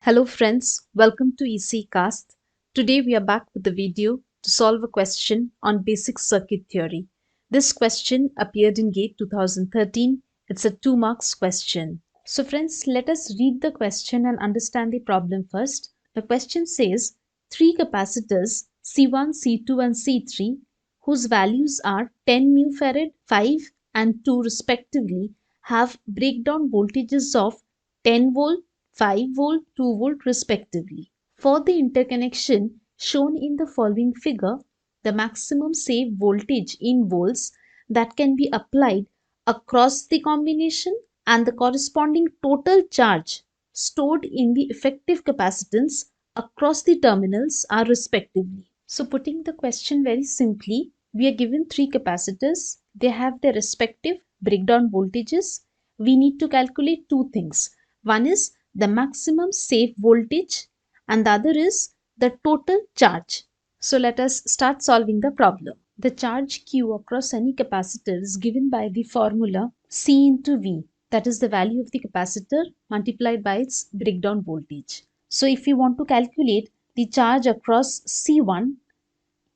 Hello friends, welcome to ECECASTS. Today we are back with a video to solve a question on basic circuit theory. This question appeared in GATE 2013. It's a 2 marks question. So friends, let us read the question and understand the problem first. The question says, three capacitors C1, C2 and C3 whose values are 10 μF, 5 and 2 respectively have breakdown voltages of 10 volt, 5 volt, 2 volt respectively. For the interconnection shown in the following figure, the maximum safe voltage in volts that can be applied across the combination and the corresponding total charge stored in the effective capacitance across the terminals are respectively. So putting the question very simply, we are given three capacitors. They have their respective breakdown voltages. We need to calculate two things. One is the maximum safe voltage and the other is the total charge. So let us start solving the problem. The charge Q across any capacitor is given by the formula C into V, that is the value of the capacitor multiplied by its breakdown voltage. So if we want to calculate the charge across C1,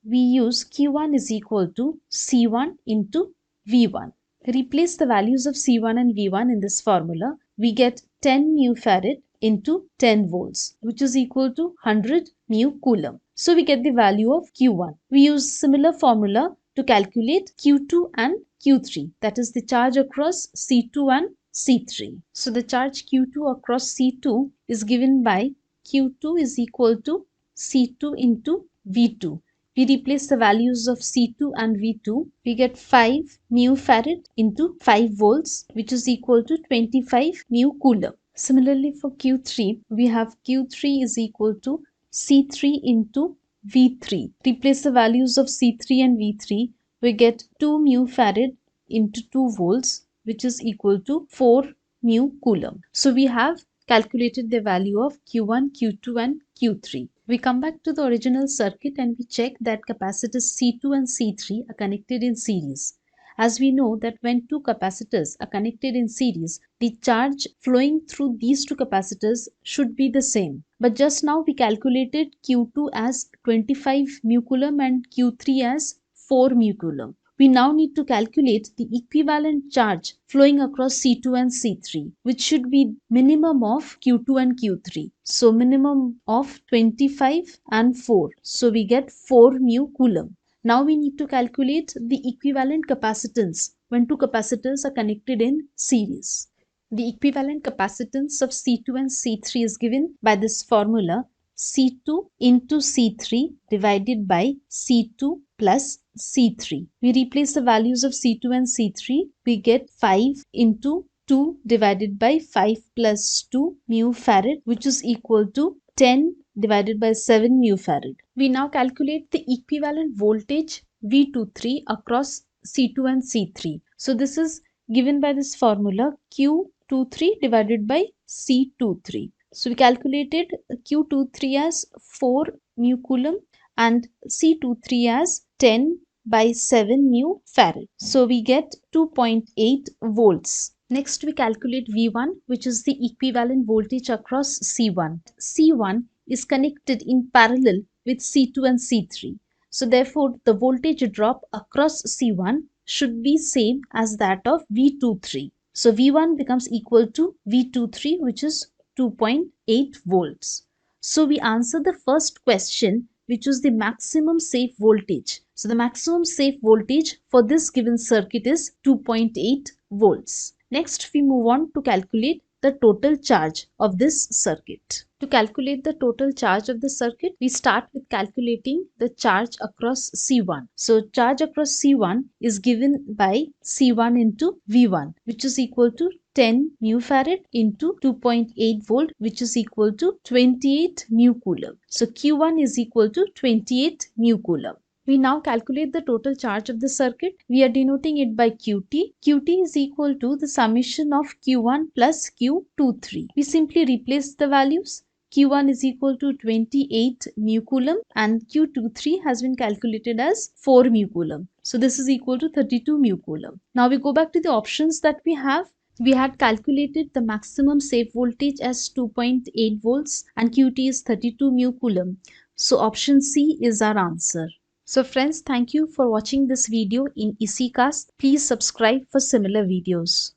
we use Q1 is equal to C1 into V1. Replace the values of C1 and V1 in this formula. We get 10 μF into 10 volts, which is equal to 100 μ coulomb. So we get the value of Q1. We use similar formula to calculate Q2 and Q3, that is the charge across C2 and C3. So the charge Q2 across C2 is given by Q2 is equal to C2 into V2. We replace the values of C2 and V2. We get 5 μF into 5 volts, which is equal to 25 μ coulomb. Similarly, for Q3, we have Q3 is equal to C3 into V3. Replace the values of C3 and V3. We get 2 μF into 2 volts, which is equal to 4 μ coulomb. So we have calculated the value of Q1, Q2 and Q3. We come back to the original circuit and we check that capacitors C2 and C3 are connected in series. As we know that when two capacitors are connected in series, the charge flowing through these two capacitors should be the same. But just now we calculated Q2 as 25 μ coulomb and Q3 as 4 μ coulomb. We now need to calculate the equivalent charge flowing across C2 and C3, which should be minimum of Q2 and Q3. So minimum of 25 and 4. So we get 4 μ coulomb. Now we need to calculate the equivalent capacitance when two capacitors are connected in series. The equivalent capacitance of C2 and C3 is given by this formula C2 into C3 divided by C2 plus C3. We replace the values of C2 and C3. We get 5 into 2 divided by 5 plus 2 μF, which is equal to 10 divided by 7 μF. We now calculate the equivalent voltage V23 across C2 and C3. So this is given by this formula Q23 divided by C23. So we calculated Q23 as 4 μ coulomb and C23 as 10 by 7 μF. So we get 2.8 volts. Next we calculate V1, which is the equivalent voltage across C1. C1 is connected in parallel with C2 and C3. So therefore the voltage drop across C1 should be same as that of V23. So V1 becomes equal to V23, which is 2.8 volts. So we answer the first question, which is the maximum safe voltage. So the maximum safe voltage for this given circuit is 2.8 volts. Next we move on to calculate the total charge of this circuit. To calculate the total charge of the circuit, we start with calculating the charge across C1. So charge across C1 is given by C1 into V1, which is equal to 10 μF into 2.8 volt, which is equal to 28 μ coulomb. So Q1 is equal to 28 μ coulomb. We now calculate the total charge of the circuit. We are denoting it by Qt. Qt is equal to the summation of Q1 plus Q23. We simply replace the values. Q1 is equal to 28 μ coulomb and Q23 has been calculated as 4 μ coulomb. So this is equal to 32 μ coulomb. Now we go back to the options that we have. We had calculated the maximum safe voltage as 2.8 volts and Qt is 32 mu coulomb. So option C is our answer. So friends, thank you for watching this video in ECECASTS. Please subscribe for similar videos.